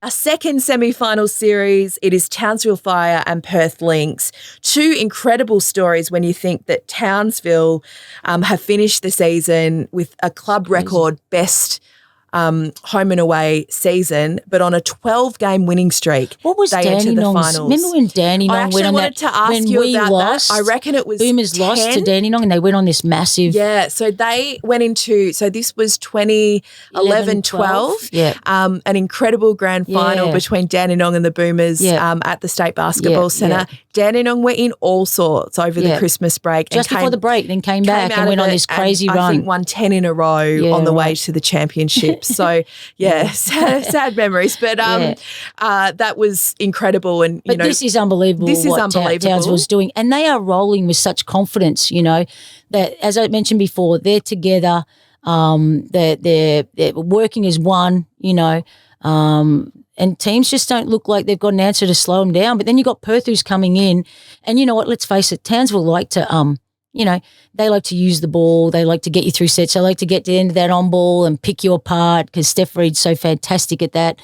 A second semi-final series, it is Townsville Fire and Perth Lynx. Two incredible stories when you think that Townsville have finished the season with a club record best home and away season, but on a 12-game winning streak. What was they Danny entered the Nong's? finals. Remember when Danny Nong went on that? I actually wanted to ask you about that. I reckon it was Boomers 10. lost to Danny Nong and they went on this massive. Yeah, so they went into, so this was 2011-12. Yeah. An incredible grand final between Dandenong and the Boomers at the State Basketball Centre. Yeah. Dandenong were in all sorts over the Christmas break. Just before the break, then came back and went on this crazy run. I think won 10 in a row on the way to the championship. So, sad memories. But that was incredible. And But this is unbelievable what Townsville's doing. And they are rolling with such confidence, that, as I mentioned before, they're together. They're working as one, and teams just don't look like they've got an answer to slow them down. But then you got Perth who's coming in, and you know what? Let's face it, Townsville like to, they like to use the ball. They like to get you through sets. They like to get to the end of that on ball and pick you apart because Steph Reed's so fantastic at that.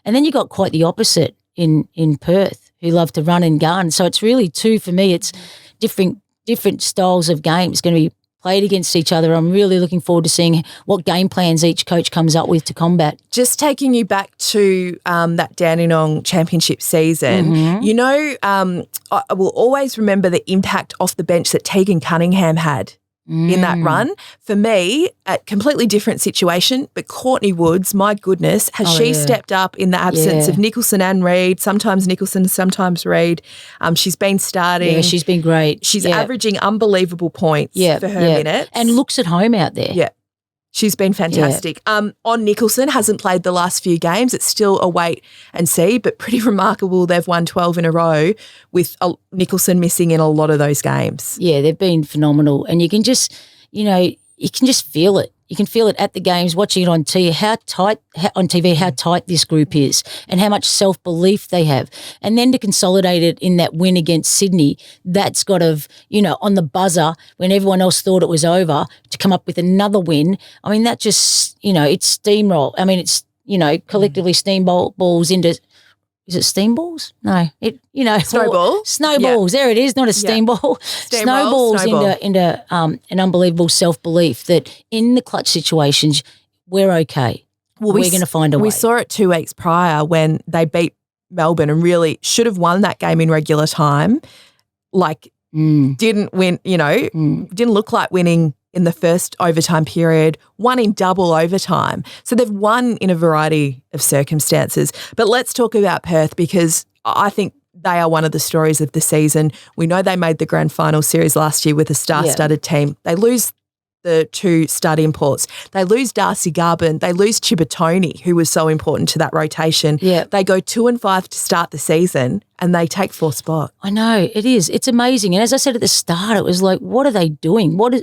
And then you got quite the opposite in Perth who love to run and gun. So it's really two for me. It's different styles of games going to be played against each other. I'm really looking forward to seeing what game plans each coach comes up with to combat. Just taking you back to that Dandenong championship season, I will always remember the impact off the bench that Tegan Cunningham had in that run. For me, a completely different situation, but Courtney Woods, my goodness, has she stepped up in the absence of Nicholson and Reid, sometimes Nicholson, sometimes Reid. She's been starting. Yeah, she's been great. She's averaging unbelievable points for her minutes. And looks at home out there. Yeah. She's been fantastic. On Nicholson, hasn't played the last few games. It's still a wait and see, but pretty remarkable. They've won 12 in a row with Nicholson missing in a lot of those games. Yeah, they've been phenomenal. And you can just, you can just feel it. You can feel it at the games, watching it on TV, how tight this group is and how much self-belief they have. And then to consolidate it in that win against Sydney, that's got to, on the buzzer when everyone else thought it was over, to come up with another win. I mean, that just, it's steamroll. I mean, it's, collectively steamballs into, is it steamballs? No, Snowball. Snowballs. There it is, not a steamball. Snowballs into an unbelievable self-belief that in the clutch situations, we're okay. Well, we're going to find a way. We saw it 2 weeks prior when they beat Melbourne and really should have won that game in regular time. Didn't win, didn't look like winning in the first overtime period, won in double overtime. So they've won in a variety of circumstances. But let's talk about Perth because I think they are one of the stories of the season. We know they made the grand final series last year with a star-studded team. They lose the 2 stud imports. They lose Darcy Garvin. They lose Chibatoni, who was so important to that rotation. Yeah. They go 2-5 to start the season and they take 4th spot. I know, it is. It's amazing. And as I said at the start, it was like, what are they doing? What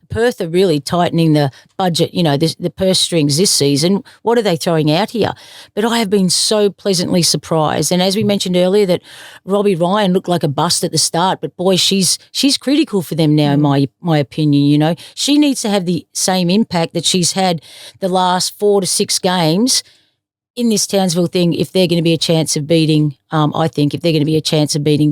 Perth are really tightening the budget, the purse strings this season. What are they throwing out here? But I have been so pleasantly surprised. And as we mentioned earlier, that Robbie Ryan looked like a bust at the start, but boy, she's critical for them now, in my opinion. She needs to have the same impact that she's had the last 4 to 6 games in this Townsville thing if they're going to be a chance of beating,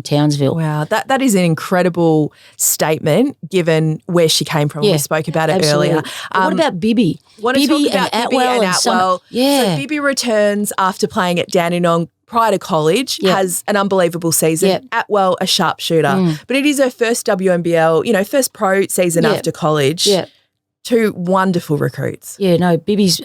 Townsville. Wow, that is an incredible statement given where she came from. We spoke about it earlier. What about Bibby? Bibby and Atwell. So Bibby returns after playing at Dandenong prior to college, has an unbelievable season. Yep. Atwell, a sharpshooter. But it is her first WNBL, first pro season after college. Yeah. 2 wonderful recruits. Yeah, no, Bibby's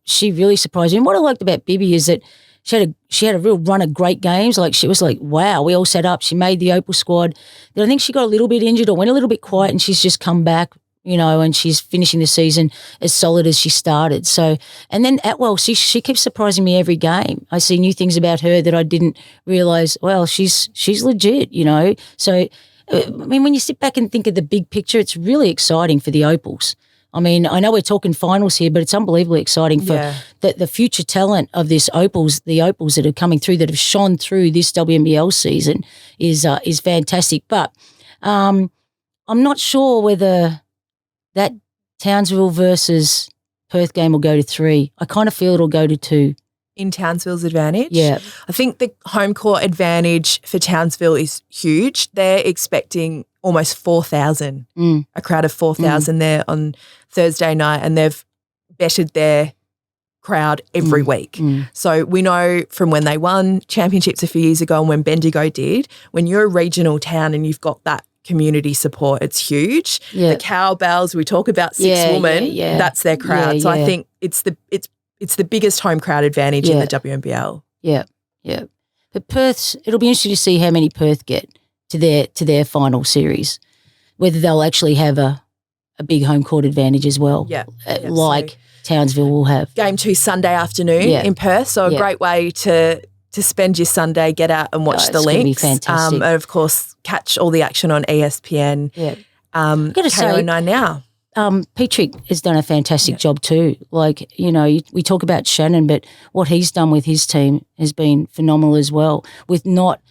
she really surprised me. And what I liked about Bibby is that she had a real run of great games. Like she was like, wow, we all set up. She made the Opal squad. Then I think she got a little bit injured or went a little bit quiet and she's just come back, and she's finishing the season as solid as she started. So, and then Atwell, she keeps surprising me every game. I see new things about her that I didn't realise, well, she's legit, So, I mean, when you sit back and think of the big picture, it's really exciting for the Opals. I mean, I know we're talking finals here, but it's unbelievably exciting for the future talent of the Opals that are coming through, that have shone through this WNBL season is fantastic. But I'm not sure whether that Townsville versus Perth game will go to 3. I kind of feel it'll go to 2. in Townsville's advantage. Yeah. I think the home court advantage for Townsville is huge. They're expecting almost 4,000, a crowd of 4,000 there on Thursday night, and they've bettered their crowd every week. So we know from when they won championships a few years ago and when Bendigo did, when you're a regional town and you've got that community support, it's huge. Yeah. The cowbells, we talk about six women, that's their crowd. So I think it's the biggest home crowd advantage in the WNBL. Yeah, yeah. But it'll be interesting to see how many Perth get to their final series, whether they'll actually have a big home court advantage as well. Yeah. Like Townsville will have. Game 2 Sunday afternoon in Perth, so a great way to spend your Sunday, get out and watch the Lynx. It's going to be fantastic. And of course, catch all the action on ESPN. Yeah. I've got to say, KO9 now. Petrick has done a fantastic job too. Like, we talk about Shannon, but what he's done with his team has been phenomenal as well, with not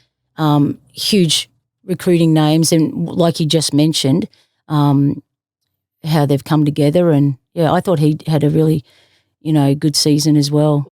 huge recruiting names and, like you just mentioned, how they've come together. And, I thought he had a really, good season as well.